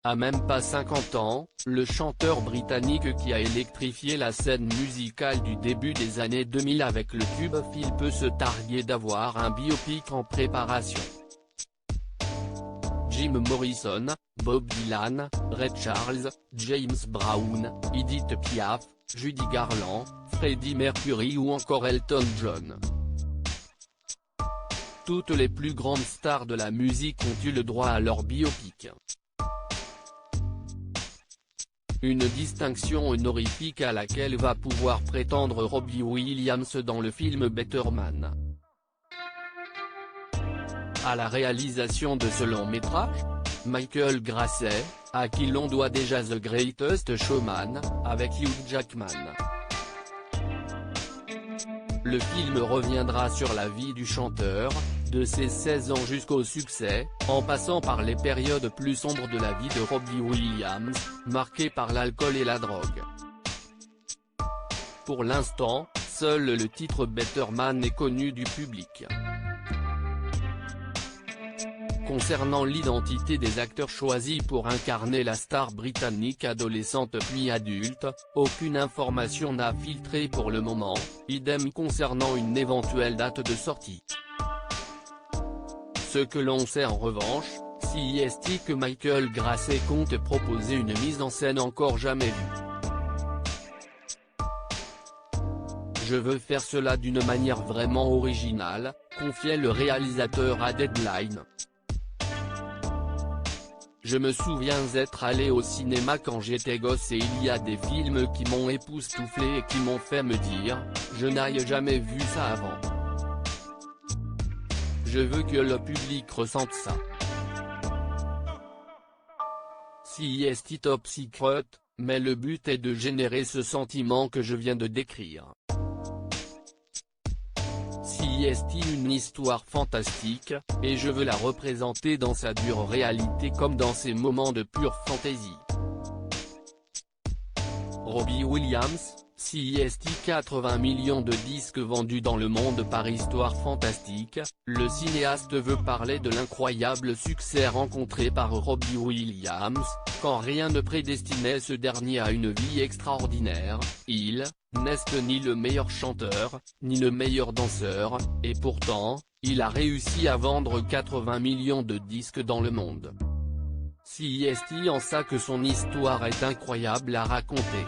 À même pas 50 ans, le chanteur britannique qui a électrifié la scène musicale du début des années 2000 avec le tube Feel peut se targuer d'avoir un biopic en préparation. Jim Morrison, Bob Dylan, Ray Charles, James Brown, Edith Piaf, Judy Garland, Freddie Mercury ou encore Elton John. Toutes les plus grandes stars de la musique ont eu le droit à leur biopic. Une distinction honorifique à laquelle va pouvoir prétendre Robbie Williams dans le film Better Man. À la réalisation de ce long métrage, Michael Grasset, à qui l'on doit déjà The Greatest Showman, avec Hugh Jackman. Le film reviendra sur la vie du chanteur, de ses 16 ans jusqu'au succès, en passant par les périodes plus sombres de la vie de Robbie Williams, marquées par l'alcool et la drogue. Pour l'instant, seul le titre Better Man est connu du public. Concernant l'identité des acteurs choisis pour incarner la star britannique adolescente puis adulte, aucune information n'a filtré pour le moment, idem concernant une éventuelle date de sortie. Ce que l'on sait en revanche, c'est que Michael Grasset compte proposer une mise en scène encore jamais vue. Je veux faire cela d'une manière vraiment originale, confiait le réalisateur à Deadline. Je me souviens être allé au cinéma quand j'étais gosse et il y a des films qui m'ont époustouflé et qui m'ont fait me dire, je n'ai jamais vu ça avant. Je veux que le public ressente ça. C'est top secret, mais le but est de générer ce sentiment que je viens de décrire. C'est une histoire fantastique, et je veux la représenter dans sa dure réalité comme dans ses moments de pure fantaisie. Robbie Williams, c'est 80 millions de disques vendus dans le monde par Histoire fantastique, le cinéaste veut parler de l'incroyable succès rencontré par Robbie Williams, quand rien ne prédestinait ce dernier à une vie extraordinaire. Il n'est ni le meilleur chanteur, ni le meilleur danseur, et pourtant, il a réussi à vendre 80 millions de disques dans le monde. C'est en ça que son histoire est incroyable à raconter.